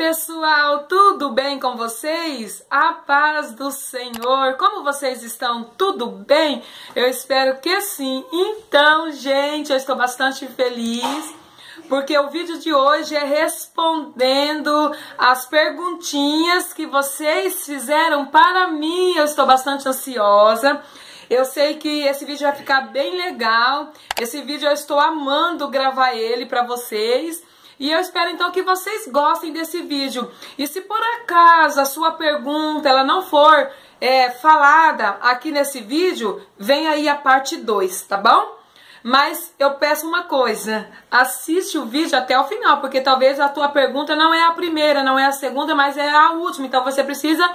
pessoal, tudo bem com vocês? A paz do Senhor, como vocês estão? Tudo bem? Eu espero que sim. Então, gente, eu estou bastante feliz porque o vídeo de hoje é respondendo as perguntinhas que vocês fizeram para mim. Eu estou bastante ansiosa. Eu sei que esse vídeo vai ficar bem legal. Esse vídeo eu estou amando gravar ele para vocês. E eu espero então que vocês gostem desse vídeo. E se por acaso a sua pergunta ela não for falada aqui nesse vídeo, vem aí a parte 2, tá bom? Mas eu peço uma coisa, assiste o vídeo até o final, porque talvez a tua pergunta não é a primeira, não é a segunda, mas é a última. Então você precisa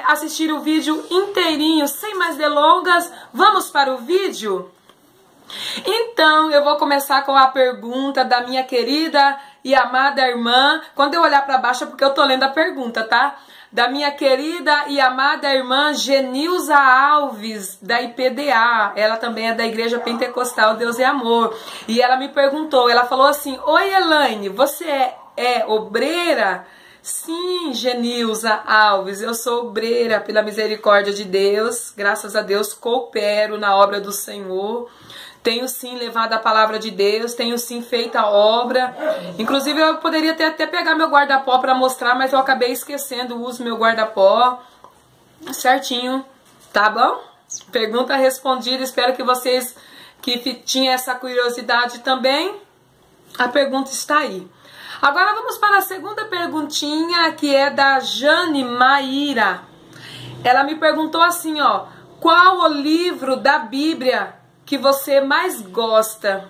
assistir o vídeo inteirinho. Sem mais delongas, vamos para o vídeo? Então, eu vou começar com a pergunta da minha querida e amada irmã. Quando eu olhar para baixo é porque eu tô lendo a pergunta, tá? Da minha querida e amada irmã Genilza Alves, da IPDA. Ela também é da Igreja Pentecostal Deus é Amor. E ela me perguntou, ela falou assim: oi Elaine, você é obreira? Sim, Genilza Alves, eu sou obreira pela misericórdia de Deus. Graças a Deus coopero na obra do Senhor. Tenho sim levado a palavra de Deus, tenho sim feito a obra. Inclusive eu poderia até pegar meu guarda-pó para mostrar, mas eu acabei esquecendo, uso meu guarda-pó certinho, tá bom? Pergunta respondida, espero que vocês que tinham essa curiosidade também, a pergunta está aí. Agora vamos para a segunda perguntinha, que é da Jane Maíra. Ela me perguntou assim, ó: qual o livro da Bíblia que você mais gosta?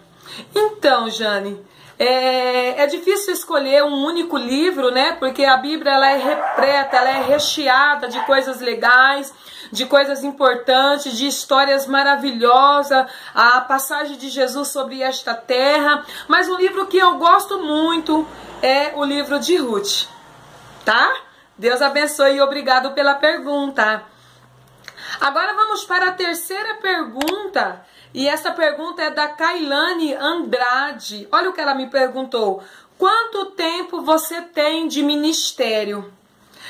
Então, Jane, é difícil escolher um único livro, né? Porque a Bíblia ela é repleta, ela é recheada de coisas legais, de coisas importantes, de histórias maravilhosas, a passagem de Jesus sobre esta terra. Mas um livro que eu gosto muito é o livro de Ruth, tá? Deus abençoe e obrigado pela pergunta. Agora vamos para a terceira pergunta. E essa pergunta é da Kailane Andrade. Olha o que ela me perguntou: quanto tempo você tem de ministério?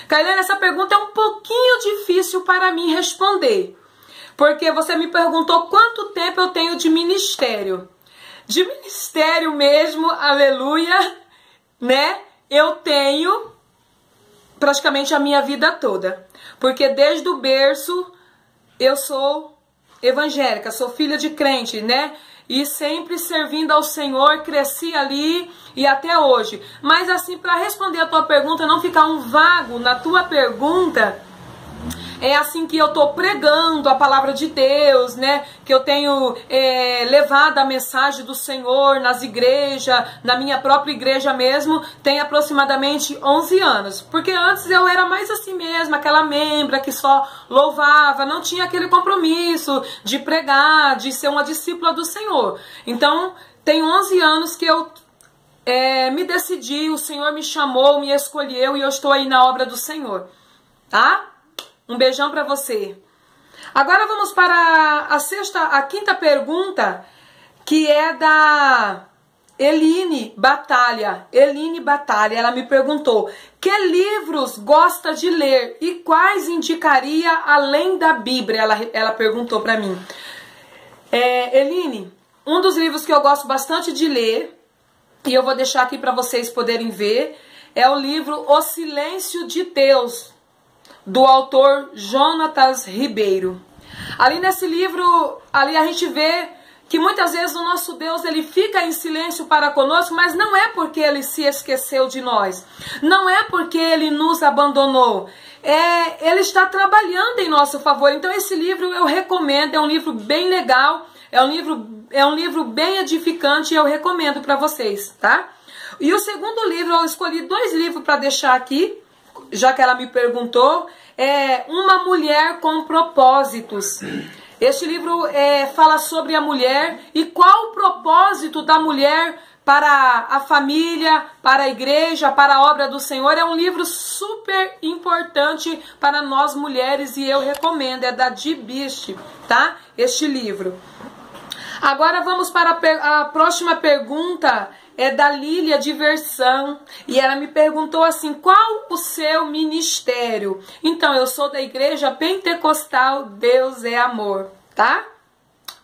Kailane, essa pergunta é um pouquinho difícil para mim responder, porque você me perguntou quanto tempo eu tenho de ministério. De ministério mesmo, aleluia, né? Eu tenho praticamente a minha vida toda, porque desde o berço eu sou evangélica, sou filha de crente, né? E sempre servindo ao Senhor, cresci ali e até hoje. Mas assim, para responder a tua pergunta, não ficar um vago na tua pergunta, é assim que eu tô pregando a palavra de Deus, né? Que eu tenho levado a mensagem do Senhor nas igrejas, na minha própria igreja mesmo, tem aproximadamente 11 anos. Porque antes eu era mais assim mesmo, aquela membra que só louvava, não tinha aquele compromisso de pregar, de ser uma discípula do Senhor. Então, tem 11 anos que eu me decidi, o Senhor me chamou, me escolheu e eu estou aí na obra do Senhor, tá? Um beijão para você. Agora vamos para a quinta pergunta, que é da Eline Batalha. Eline Batalha, ela me perguntou: que livros gosta de ler e quais indicaria além da Bíblia? Ela perguntou para mim. Eline, um dos livros que eu gosto bastante de ler, e eu vou deixar aqui para vocês poderem ver, é o livro O Silêncio de Deus, do autor Jonatas Ribeiro. Ali nesse livro, ali a gente vê que muitas vezes o nosso Deus ele fica em silêncio para conosco, mas não é porque ele se esqueceu de nós, não é porque ele nos abandonou, ele está trabalhando em nosso favor. Então esse livro eu recomendo, é um livro bem legal, é um livro bem edificante e eu recomendo para vocês, tá? E o segundo livro, eu escolhi 2 livros para deixar aqui, já que ela me perguntou, é Uma Mulher com Propósitos. Este livro fala sobre a mulher e qual o propósito da mulher para a família, para a igreja, para a obra do Senhor. É um livro super importante para nós mulheres e eu recomendo, é da Dee Beast, tá? Este livro. Agora vamos para a próxima pergunta, é da Lília Diversão, e ela me perguntou assim, qual o seu ministério? Então, eu sou da Igreja Pentecostal Deus é Amor, tá?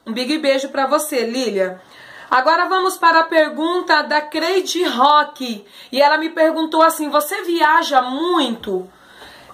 Um big beijo pra você, Lília. Agora vamos para a pergunta da Creide Rock, e ela me perguntou assim, você viaja muito?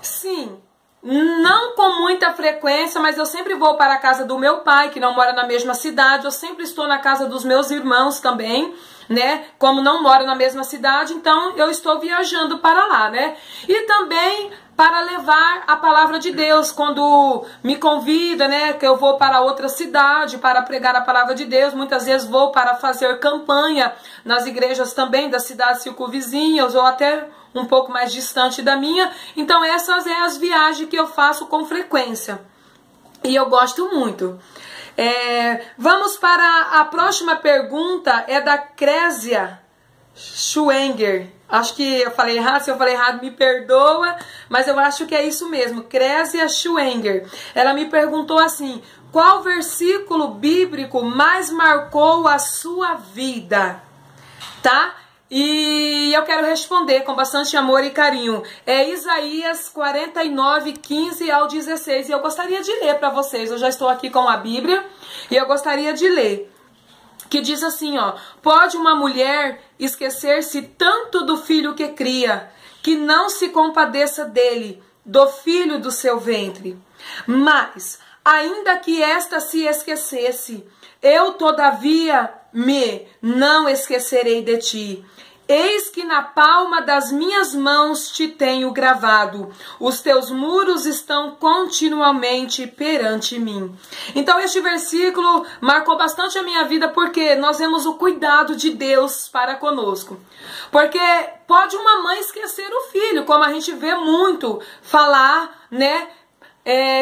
Sim. Não com muita frequência, mas eu sempre vou para a casa do meu pai, que não mora na mesma cidade. Eu sempre estou na casa dos meus irmãos também, né? Como não moro na mesma cidade, então eu estou viajando para lá, né? E também para levar a palavra de Deus, quando me convida, né? Que eu vou para outra cidade para pregar a palavra de Deus. Muitas vezes vou para fazer campanha nas igrejas também das cidades circunvizinhas, ou até um pouco mais distante da minha. Então essas são as viagens que eu faço com frequência. E eu gosto muito. Vamos para a próxima pergunta, é da Crésia Schwenger. Acho que eu falei errado, se eu falei errado me perdoa, mas eu acho que é isso mesmo, Crésia Schwenger. Ela me perguntou assim, qual versículo bíblico mais marcou a sua vida? Tá? E eu quero responder com bastante amor e carinho. É Isaías 49, 15 ao 16. E eu gostaria de ler para vocês. Eu já estou aqui com a Bíblia e eu gostaria de ler. Que diz assim, ó. Pode uma mulher esquecer-se tanto do filho que cria, que não se compadeça dele, do filho do seu ventre. Mas, ainda que esta se esquecesse, eu todavia não esquecerei de ti. Eis que na palma das minhas mãos te tenho gravado. Os teus muros estão continuamente perante mim. Então este versículo marcou bastante a minha vida, porque nós vemos o cuidado de Deus para conosco. Porque pode uma mãe esquecer o filho, como a gente vê muito falar, né?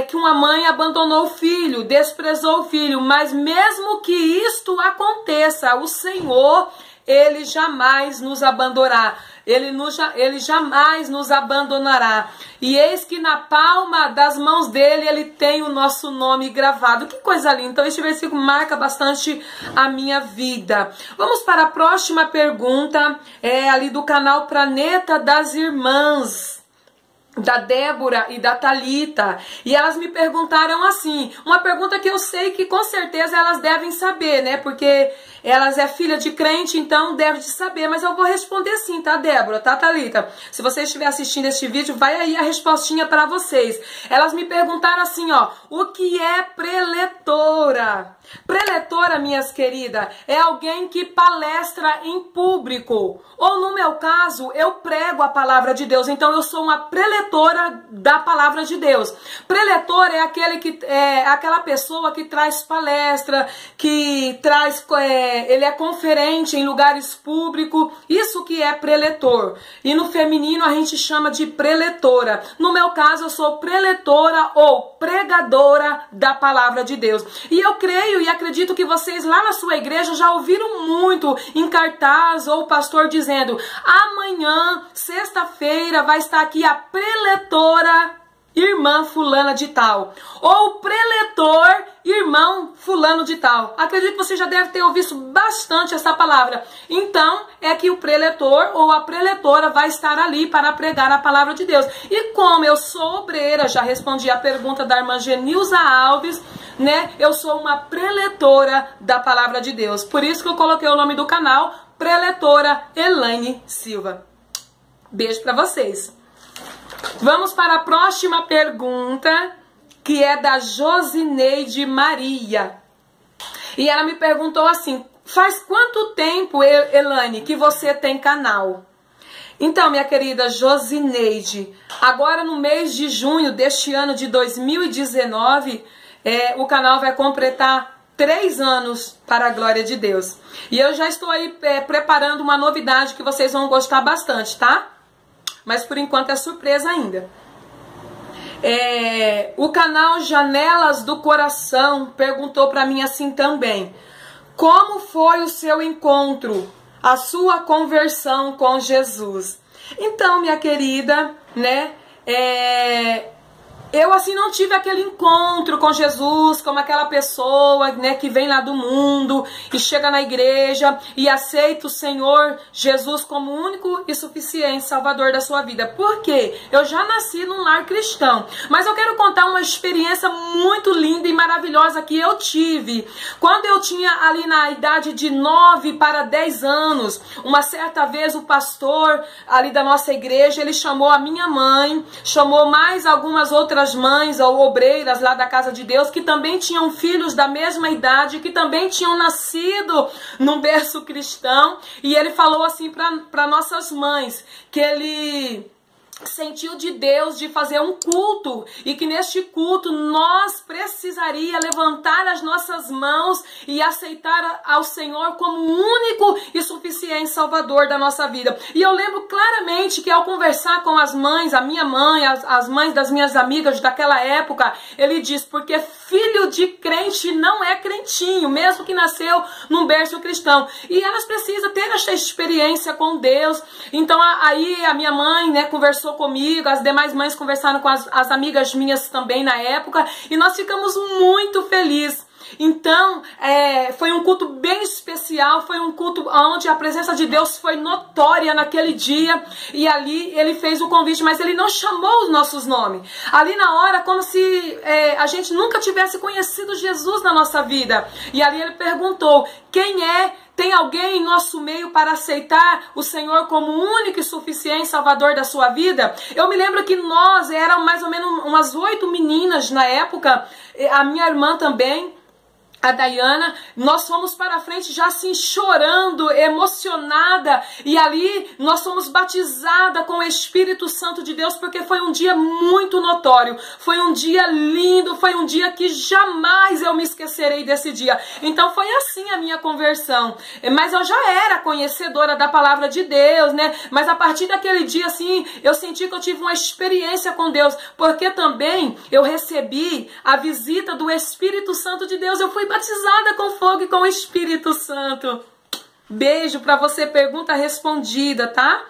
Que uma mãe abandonou o filho, desprezou o filho, mas mesmo que isto aconteça, o Senhor, Ele jamais nos abandonará. Ele jamais nos abandonará. E eis que na palma das mãos dele, Ele tem o nosso nome gravado. Que coisa linda. Então este versículo marca bastante a minha vida. Vamos para a próxima pergunta, ali do canal Planeta das Irmãs, da Débora e da Thalita, e elas me perguntaram assim, uma pergunta que eu sei que com certeza elas devem saber, né, porque elas é filha de crente, então devem de saber, mas eu vou responder sim, tá, Débora, tá, Thalita? Se você estiver assistindo este vídeo, vai aí a respostinha para vocês. Elas me perguntaram assim, ó, o que é preletora? Preletora, minhas queridas, é alguém que palestra em público, ou no meu caso, eu prego a palavra de Deus, então eu sou uma preletora da palavra de Deus. Preletor é aquela pessoa que traz palestra, que traz, ele é conferente em lugares públicos, isso que é preletor. E no feminino a gente chama de preletora. No meu caso eu sou preletora ou pregadora da palavra de Deus. E eu creio e acredito que vocês lá na sua igreja já ouviram muito em cartaz ou o pastor dizendo, amanhã, sexta-feira, vai estar aqui a preletora irmã fulana de tal, ou preletor irmão fulano de tal. Acredito que você já deve ter ouvido bastante essa palavra. Então, é que o preletor ou a preletora vai estar ali para pregar a palavra de Deus. E como eu sou obreira, já respondi a pergunta da irmã Genilza Alves, né? Eu sou uma preletora da palavra de Deus. Por isso que eu coloquei o nome do canal, Preletora Elaine Silva. Beijo para vocês. Vamos para a próxima pergunta, que é da Josineide Maria. E ela me perguntou assim, faz quanto tempo, Elaine, que você tem canal? Então, minha querida Josineide, agora no mês de junho deste ano de 2019, o canal vai completar 3 anos para a glória de Deus. E eu já estou aí preparando uma novidade que vocês vão gostar bastante, tá? Mas por enquanto é surpresa ainda. O canal Janelas do Coração perguntou para mim assim também. Como foi o seu encontro, a sua conversão com Jesus? Então, minha querida, né? eu assim não tive aquele encontro com Jesus, como aquela pessoa, né, que vem lá do mundo e chega na igreja e aceita o Senhor Jesus como único e suficiente Salvador da sua vida. Por quê? Eu já nasci num lar cristão, mas eu quero contar uma experiência muito linda e maravilhosa que eu tive. Quando eu tinha ali na idade de 9 para 10 anos, uma certa vez o pastor ali da nossa igreja, ele chamou a minha mãe, chamou mais algumas outras mães ou obreiras lá da casa de Deus que também tinham filhos da mesma idade, que também tinham nascido num berço cristão, e ele falou assim para nossas mães que ele sentiu de Deus de fazer um culto e que neste culto nós precisaria levantar as nossas mãos e aceitar ao Senhor como único e suficiente Salvador da nossa vida. E eu lembro claramente que ao conversar com as mães, a minha mãe, as mães das minhas amigas daquela época, ele diz, porque filho de crente não é crentinho, mesmo que nasceu num berço cristão. E elas precisam ter esta experiência com Deus. Então aí a minha mãe, né, conversou comigo, as demais mães conversaram com as amigas minhas também na época, e nós ficamos muito felizes. Então, foi um culto bem especial, foi um culto onde a presença de Deus foi notória naquele dia, e ali ele fez o convite, mas ele não chamou os nossos nomes. Ali na hora, como se a gente nunca tivesse conhecido Jesus na nossa vida. E ali ele perguntou, quem é? Tem alguém em nosso meio para aceitar o Senhor como único e suficiente Salvador da sua vida? Eu me lembro que nós éramos mais ou menos umas 8 meninas na época, a minha irmã também, a Dayana, nós fomos para frente já assim chorando, emocionada, e ali nós fomos batizadas com o Espírito Santo de Deus, porque foi um dia muito notório, foi um dia lindo, foi um dia que jamais eu me esquecerei desse dia. Então foi assim a minha conversão, mas eu já era conhecedora da palavra de Deus, né? Mas a partir daquele dia assim, eu senti que eu tive uma experiência com Deus, porque também eu recebi a visita do Espírito Santo de Deus, eu fui batizada com fogo e com o Espírito Santo. Beijo para você, pergunta respondida, tá?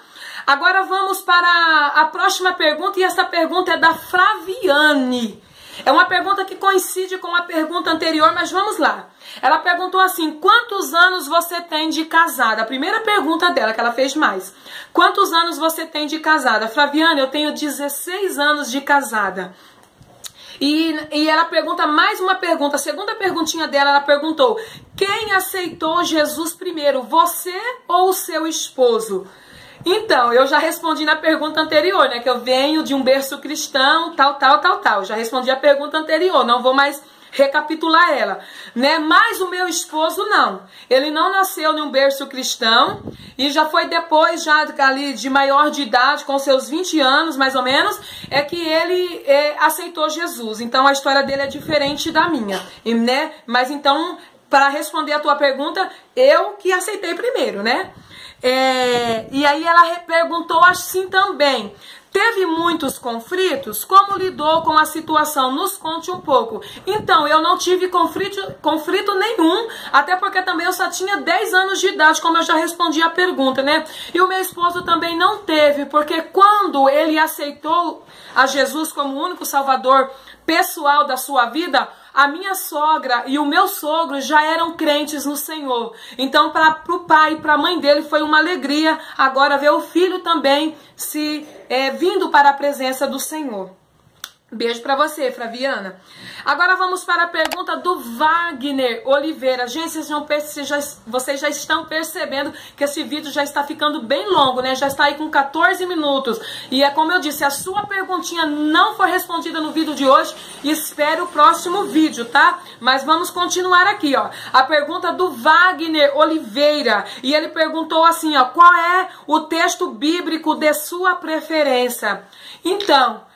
Agora vamos para a próxima pergunta, e essa pergunta é da Flaviane. É uma pergunta que coincide com a pergunta anterior, mas vamos lá. Ela perguntou assim, quantos anos você tem de casada? A primeira pergunta dela, que ela fez mais. Quantos anos você tem de casada? Flaviane, eu tenho 16 anos de casada. E ela pergunta mais uma pergunta, a segunda perguntinha dela, ela perguntou, quem aceitou Jesus primeiro, você ou o seu esposo? Então, eu já respondi na pergunta anterior, né, que eu venho de um berço cristão, tal. Já respondi a pergunta anterior, não vou mais recapitular ela, né? Mas o meu esposo não. Ele não nasceu em um berço cristão e já foi depois, já ali de maior de idade, com seus 20 anos mais ou menos, é que ele aceitou Jesus. Então a história dele é diferente da minha, né? Mas então, para responder a tua pergunta, eu que aceitei primeiro, né? E aí ela perguntou assim também, teve muitos conflitos? Como lidou com a situação? Nos conte um pouco. Então, eu não tive conflito nenhum, até porque também eu só tinha 10 anos de idade, como eu já respondi a pergunta, né? E o meu esposo também não teve, porque quando ele aceitou a Jesus como o único Salvador pessoal da sua vida, a minha sogra e o meu sogro já eram crentes no Senhor. Então, para o pai e para a mãe dele foi uma alegria agora ver o filho também vindo para a presença do Senhor. Beijo para você, Flaviana. Agora vamos para a pergunta do Wagner Oliveira. Gente, vocês já estão percebendo que esse vídeo já está ficando bem longo, né? Já está aí com 14 minutos. E é como eu disse, a sua perguntinha não foi respondida no vídeo de hoje, espere o próximo vídeo, tá? Mas vamos continuar aqui, ó. A pergunta do Wagner Oliveira. E ele perguntou assim, ó, qual é o texto bíblico de sua preferência? Então,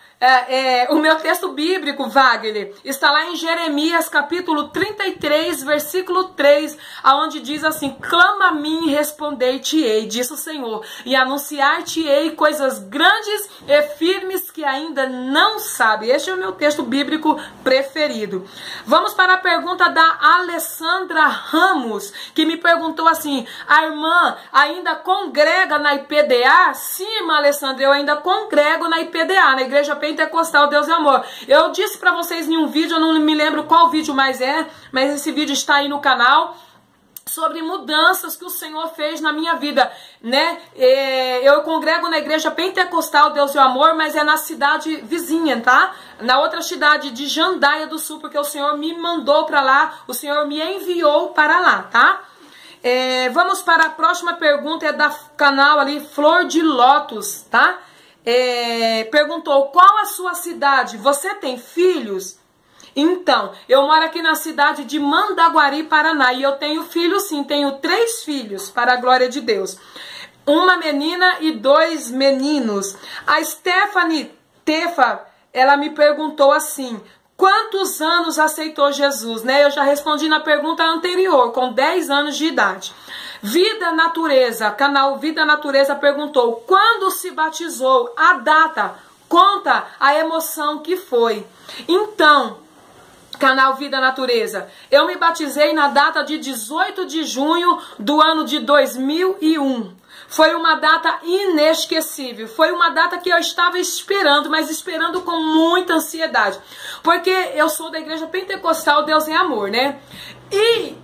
o meu texto bíblico, Wagner, está lá em Jeremias capítulo 33, versículo 3, aonde diz assim, clama a mim e responder-te-ei, diz o Senhor, e anunciar-te-ei coisas grandes e firmes que ainda não sabe. Este é o meu texto bíblico preferido. Vamos para a pergunta da Alessandra Ramos, que me perguntou assim, a irmã ainda congrega na IPDA? Sim, irmã Alessandra, eu ainda congrego na IPDA, na Igreja Pentecostal Deus é Amor. Eu disse pra vocês em um vídeo, eu não me lembro qual vídeo mais é, mas esse vídeo está aí no canal, sobre mudanças que o Senhor fez na minha vida, né? Eu congrego na igreja Pentecostal Deus é Amor, mas é na cidade vizinha, tá? Na outra cidade de Jandaia do Sul, porque o Senhor me mandou para lá, o Senhor me enviou para lá, tá? Vamos para a próxima pergunta, é da canal ali Flor de Lótus, tá? Perguntou, qual a sua cidade? Você tem filhos? Então, eu moro aqui na cidade de Mandaguari, Paraná, e eu tenho filhos sim, tenho 3 filhos, para a glória de Deus. Uma menina e 2 meninos. A Stephanie Tefa, ela me perguntou assim, quantos anos aceitou Jesus, né? Eu já respondi na pergunta anterior, com 10 anos de idade. Vida Natureza, canal Vida Natureza perguntou, quando se batizou? A data, conta a emoção que foi. Então, canal Vida Natureza, eu me batizei na data de 18 de junho do ano de 2001. Foi uma data inesquecível, foi uma data que eu estava esperando, mas esperando com muita ansiedade, porque eu sou da igreja Pentecostal Deus é Amor, né? E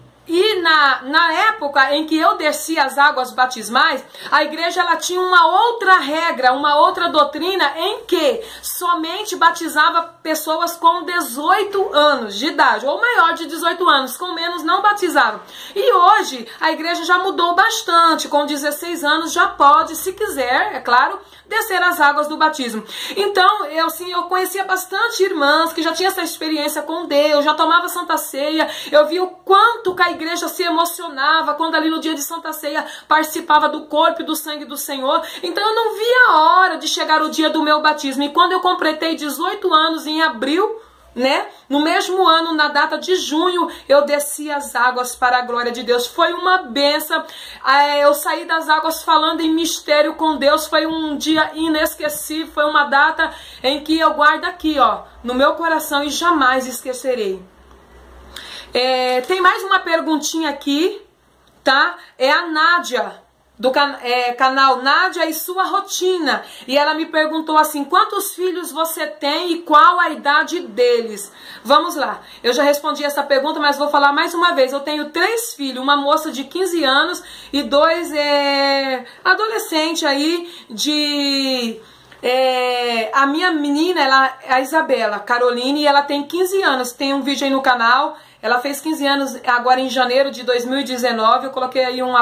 na época em que eu desci as águas batismais, a igreja ela tinha uma outra regra, uma outra doutrina em que somente batizava pessoas com 18 anos de idade, ou maior de 18 anos, com menos não batizava. E hoje a igreja já mudou bastante, com 16 anos já pode, se quiser, é claro, descer as águas do batismo. Então, eu conhecia bastante irmãs que já tinham essa experiência com Deus, já tomava Santa Ceia, eu vi o quanto que a igreja se emocionava quando ali no dia de Santa Ceia participava do corpo e do sangue do Senhor. Então eu não via a hora de chegar o dia do meu batismo. E quando eu completei 18 anos em abril, né? No mesmo ano, na data de junho, eu desci as águas para a glória de Deus. Foi uma benção. Eu saí das águas falando em mistério com Deus. Foi um dia inesquecível. Foi uma data em que eu guardo aqui, ó, no meu coração e jamais esquecerei. Tem mais uma perguntinha aqui, tá? É a Nádia, do canal Nádia e sua rotina. E ela me perguntou assim, quantos filhos você tem e qual a idade deles? Vamos lá, eu já respondi essa pergunta, mas vou falar mais uma vez. Eu tenho 3 filhos, uma moça de 15 anos e 2 adolescentes aí de... a minha menina, a Isabela Caroline, ela tem 15 anos, tem um vídeo aí no canal. Ela fez 15 anos agora em janeiro de 2019. Eu coloquei aí um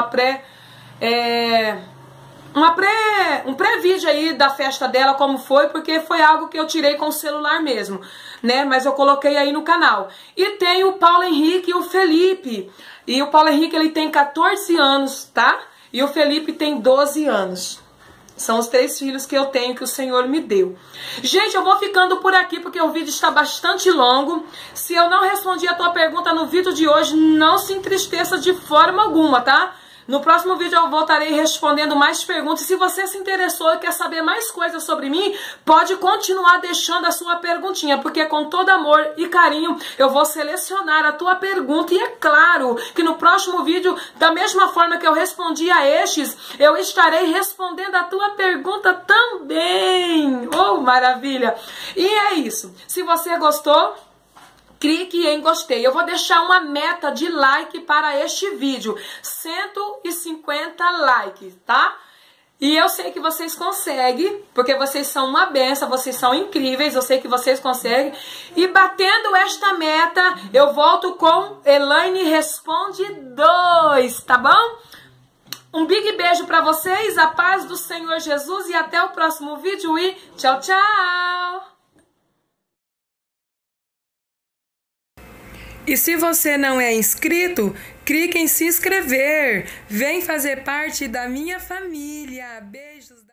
pré-vídeo aí da festa dela, como foi, porque foi algo que eu tirei com o celular mesmo, né? Mas eu coloquei aí no canal. E tem o Paulo Henrique e o Felipe. E o Paulo Henrique, ele tem 14 anos, tá? E o Felipe tem 12 anos. São os 3 filhos que eu tenho, que o Senhor me deu. Gente, eu vou ficando por aqui, porque o vídeo está bastante longo. Se eu não respondi a tua pergunta no vídeo de hoje, não se entristeça de forma alguma, tá? No próximo vídeo eu voltarei respondendo mais perguntas. Se você se interessou e quer saber mais coisas sobre mim, pode continuar deixando a sua perguntinha, porque com todo amor e carinho eu vou selecionar a tua pergunta. E é claro que no próximo vídeo, da mesma forma que eu respondi a estes, eu estarei respondendo a tua pergunta também. Oh, maravilha! E é isso. Se você gostou, clique em gostei. Eu vou deixar uma meta de like para este vídeo. 150 likes, tá? E eu sei que vocês conseguem, porque vocês são uma benção, vocês são incríveis, eu sei que vocês conseguem. E batendo esta meta, eu volto com Elaine Responde 2, tá bom? Um big beijo para vocês, a paz do Senhor Jesus e até o próximo vídeo e tchau, tchau! E se você não é inscrito, clique em se inscrever. Vem fazer parte da minha família. Beijos.